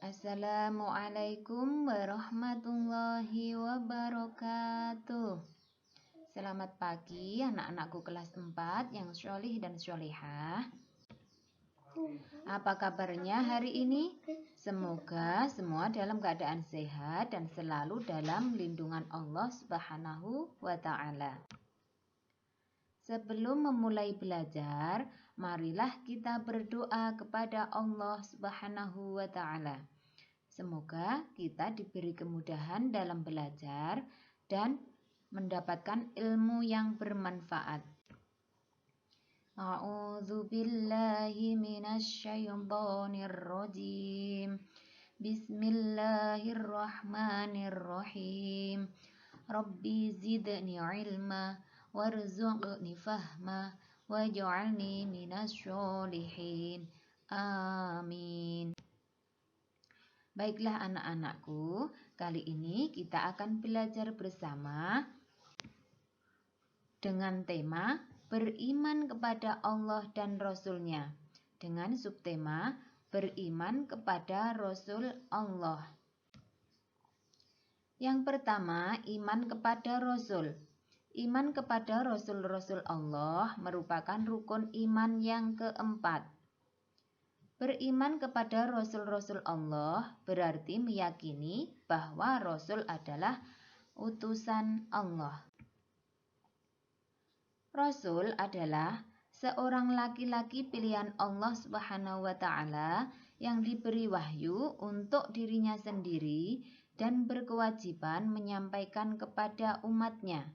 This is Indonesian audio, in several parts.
Assalamualaikum warahmatullahi wabarakatuh. Selamat pagi anak-anakku kelas 4 yang syolih dan syolihah. Apa kabarnya hari ini? Semoga semua dalam keadaan sehat dan selalu dalam lindungan Allah Subhanahu wa Ta'ala. Sebelum memulai belajar, marilah kita berdoa kepada Allah Subhanahu wa Ta'ala. Semoga kita diberi kemudahan dalam belajar dan mendapatkan ilmu yang bermanfaat. A'udzu billahi minasyaitonir rajim. Bismillahirrahmanirrahim. Rabbi zidni ilma warzuqni fahma waj'alni minasyolihin. Amin. Baiklah anak-anakku, kali ini kita akan belajar bersama dengan tema beriman kepada Allah dan Rasul-Nya, dengan subtema beriman kepada Rasul Allah. Yang pertama, iman kepada Rasul. Iman kepada Rasul-Rasul Allah merupakan rukun iman yang keempat. Beriman kepada Rasul-Rasul Allah berarti meyakini bahwa Rasul adalah utusan Allah. Rasul adalah seorang laki-laki pilihan Allah Subhanahu wa Ta'ala yang diberi wahyu untuk dirinya sendiri dan berkewajiban menyampaikan kepada umatnya.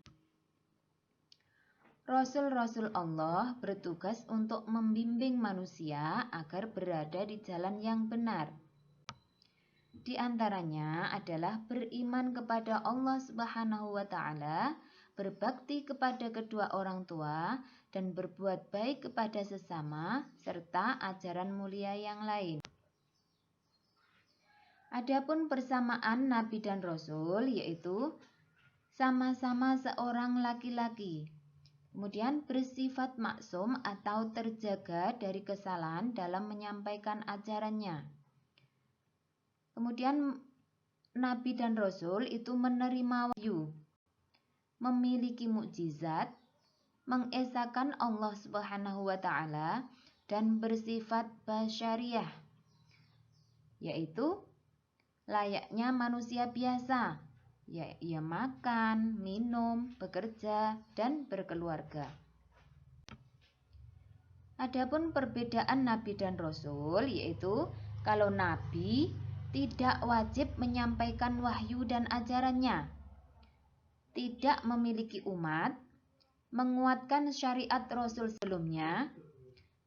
Rasul-Rasul Allah bertugas untuk membimbing manusia agar berada di jalan yang benar. Di antaranya adalah beriman kepada Allah Subhanahu wa Ta'ala, berbakti kepada kedua orang tua, dan berbuat baik kepada sesama, serta ajaran mulia yang lain. Adapun persamaan Nabi dan Rasul yaitu sama-sama seorang laki-laki. Kemudian bersifat maksum atau terjaga dari kesalahan dalam menyampaikan ajarannya. Kemudian Nabi dan Rasul itu menerima wahyu, memiliki mukjizat, mengesahkan Allah Subhanahu wa Ta'ala, dan bersifat basyariah, yaitu layaknya manusia biasa. Ia makan, minum, bekerja, dan berkeluarga. Adapun perbedaan Nabi dan Rasul yaitu kalau Nabi tidak wajib menyampaikan wahyu dan ajarannya, tidak memiliki umat, menguatkan syariat Rasul sebelumnya,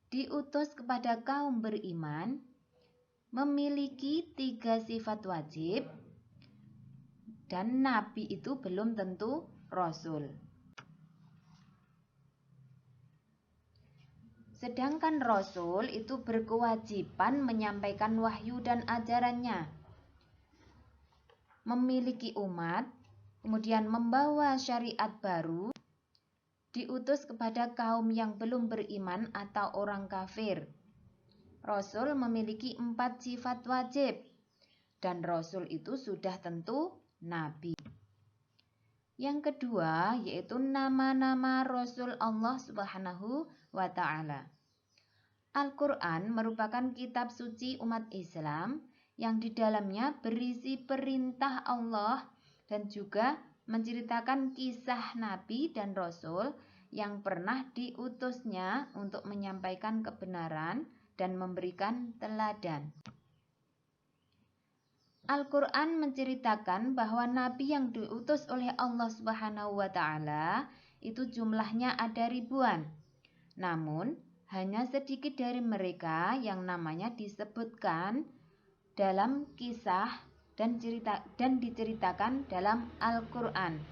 diutus kepada kaum beriman, memiliki 3 sifat wajib, dan Nabi itu belum tentu Rasul. Sedangkan Rasul itu berkewajiban menyampaikan wahyu dan ajarannya, memiliki umat, kemudian membawa syariat baru, diutus kepada kaum yang belum beriman atau orang kafir. Rasul memiliki 4 sifat wajib, dan Rasul itu sudah tentu Nabi. Yang kedua yaitu nama-nama Rasul Allah Subhanahu wa Ta'ala. Al-Quran merupakan kitab suci umat Islam yang di dalamnya berisi perintah Allah dan juga menceritakan kisah Nabi dan Rasul yang pernah diutusnya untuk menyampaikan kebenaran dan memberikan teladan. Al-Quran menceritakan bahwa Nabi yang diutus oleh Allah Subhanahu wa Ta'ala itu jumlahnya ada ribuan. Namun, hanya sedikit dari mereka yang namanya disebutkan dalam kisah dan diceritakan dalam Al-Quran.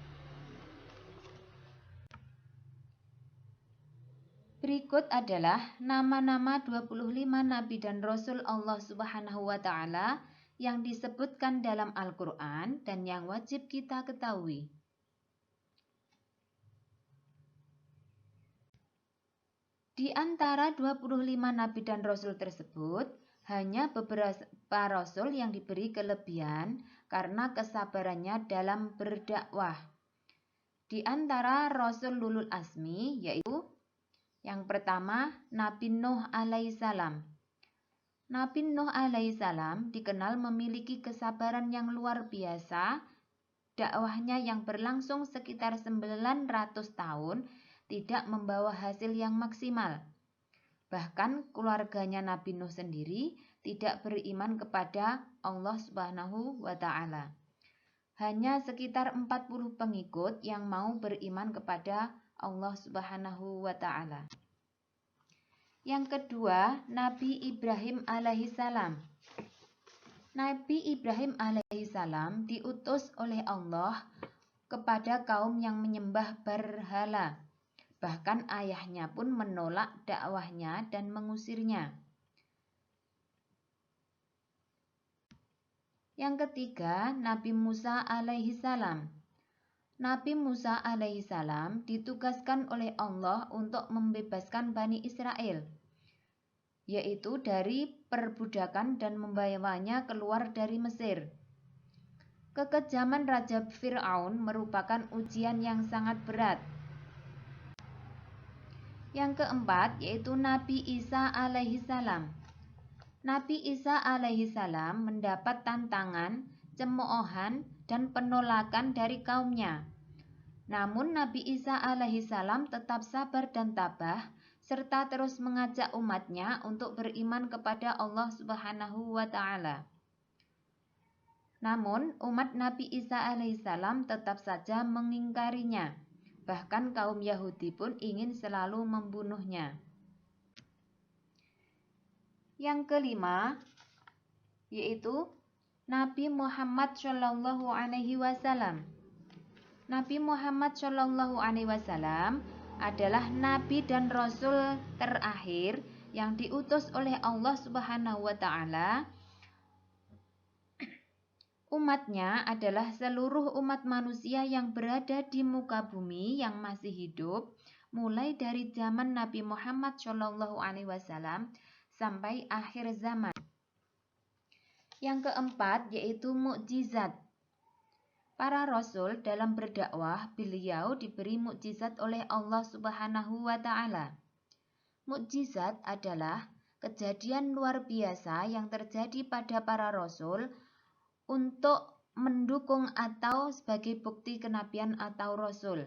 Berikut adalah nama-nama 25 Nabi dan Rasul Allah Subhanahu wa Ta'ala yang disebutkan dalam Al-Quran dan yang wajib kita ketahui. Di antara 25 Nabi dan Rasul tersebut, Hanya beberapa rasul yang diberi kelebihan karena kesabarannya dalam berdakwah. Di antara rasul ulul azmi yaitu yang pertama Nabi Nuh alaihissalam. Nabi Nuh alaihissalam dikenal memiliki kesabaran yang luar biasa. Dakwahnya yang berlangsung sekitar 900 tahun tidak membawa hasil yang maksimal. Bahkan keluarganya Nabi Nuh sendiri tidak beriman kepada Allah Subhanahu wa Ta'ala. Hanya sekitar 40 pengikut yang mau beriman kepada Allah Subhanahu wa Ta'ala. Yang kedua, Nabi Ibrahim alaihissalam. Nabi Ibrahim alaihissalam diutus oleh Allah kepada kaum yang menyembah berhala. Bahkan ayahnya pun menolak dakwahnya dan mengusirnya. Yang ketiga, Nabi Musa alaihissalam. Nabi Musa alaihissalam ditugaskan oleh Allah untuk membebaskan Bani Israel, yaitu dari perbudakan dan membawanya keluar dari Mesir. Kekejaman Raja Fir'aun merupakan ujian yang sangat berat. Yang keempat yaitu Nabi Isa alaihissalam. Nabi Isa alaihissalam mendapat tantangan, cemoohan, dan penolakan dari kaumnya. Namun Nabi Isa alaihissalam tetap sabar dan tabah, serta terus mengajak umatnya untuk beriman kepada Allah Subhanahu wa Ta'ala. Namun umat Nabi Isa alaihissalam tetap saja mengingkarinya. Bahkan kaum Yahudi pun ingin selalu membunuhnya. Yang kelima yaitu Nabi Muhammad Shallallahu Alaihi Wasallam. Nabi Muhammad Shallallahu Alaihi Wasallam adalah Nabi dan Rasul terakhir yang diutus oleh Allah Subhanahu Wa Taala. Umatnya adalah seluruh umat manusia yang berada di muka bumi yang masih hidup, mulai dari zaman Nabi Muhammad Shallallahu Alaihi Wasallam sampai akhir zaman. Yang keempat yaitu mukjizat. Para rasul dalam berdakwah, beliau diberi mukjizat oleh Allah Subhanahu wa Ta'ala. Mukjizat adalah kejadian luar biasa yang terjadi pada para rasul untuk mendukung atau sebagai bukti kenabian atau rasul.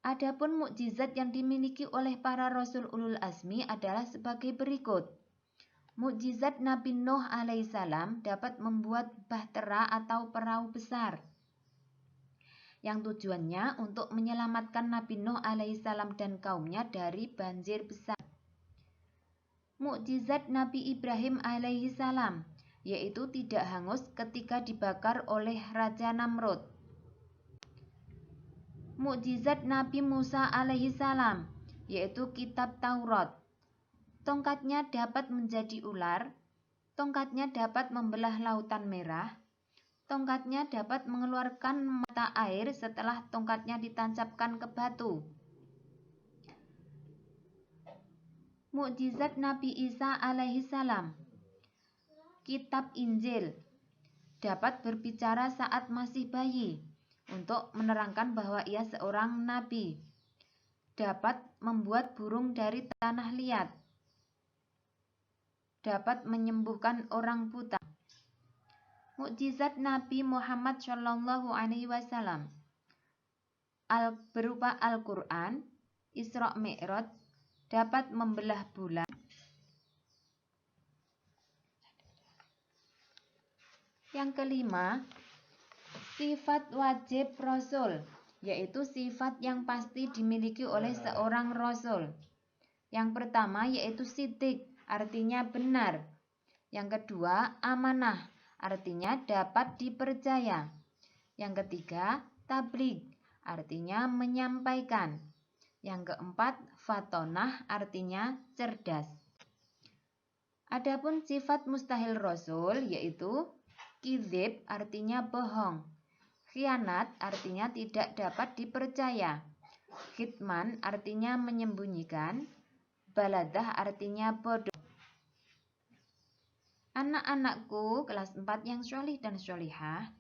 Adapun mukjizat yang dimiliki oleh para rasul ulul azmi adalah sebagai berikut. Mukjizat Nabi Nuh alaihissalam dapat membuat bahtera atau perahu besar, yang tujuannya untuk menyelamatkan Nabi Nuh alaihissalam dan kaumnya dari banjir besar. Mukjizat Nabi Ibrahim alaihissalam, yaitu tidak hangus ketika dibakar oleh Raja Namrud. Mukjizat Nabi Musa alaihissalam, yaitu kitab Taurat. Tongkatnya dapat menjadi ular, tongkatnya dapat membelah lautan merah, tongkatnya dapat mengeluarkan mata air setelah tongkatnya ditancapkan ke batu. Mukjizat Nabi Isa alaihissalam, kitab Injil, dapat berbicara saat masih bayi untuk menerangkan bahwa ia seorang nabi, dapat membuat burung dari tanah liat, dapat menyembuhkan orang buta. Mukjizat Nabi Muhammad Shallallahu Alaihi Wasallam berupa Al-Quran, Isra Mi'raj, dapat membelah bulan. Yang kelima, sifat wajib Rasul, yaitu sifat yang pasti dimiliki oleh seorang Rasul. Yang pertama yaitu siddiq, artinya benar. Yang kedua, amanah, artinya dapat dipercaya. Yang ketiga, tabligh, artinya menyampaikan. Yang keempat, fatonah, artinya cerdas. Adapun sifat mustahil Rasul yaitu kizib, artinya bohong. Khianat, artinya tidak dapat dipercaya. Khitman, artinya menyembunyikan. Baladah artinya bodoh. Anak-anakku kelas 4 yang syolih dan syolihah,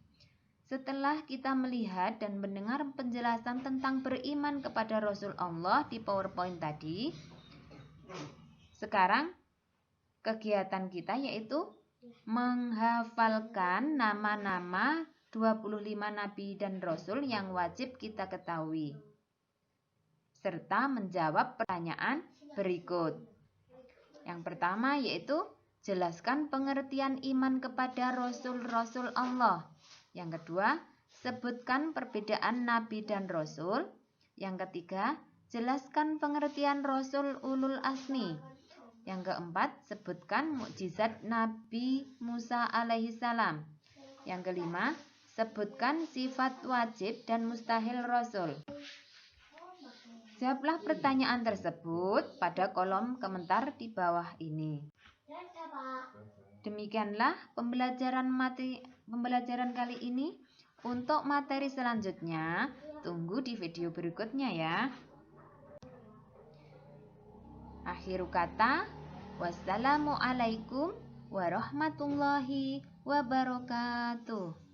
setelah kita melihat dan mendengar penjelasan tentang beriman kepada Rasul Allah di PowerPoint tadi, sekarang kegiatan kita yaitu menghafalkan nama-nama 25 Nabi dan Rasul yang wajib kita ketahui, serta menjawab pertanyaan berikut. Yang pertama yaitu jelaskan pengertian iman kepada Rasul-Rasul Allah. Yang kedua, sebutkan perbedaan Nabi dan Rasul. Yang ketiga, jelaskan pengertian Rasul Ulul Azmi. Yang keempat, sebutkan mukjizat Nabi Musa alaihissalam. Yang kelima, sebutkan sifat wajib dan mustahil Rasul. Jawablah pertanyaan tersebut pada kolom komentar di bawah ini. Demikianlah pembelajaran kali ini. Untuk materi selanjutnya, tunggu di video berikutnya ya. Akhir kata, wassalamualaikum warahmatullahi wabarakatuh.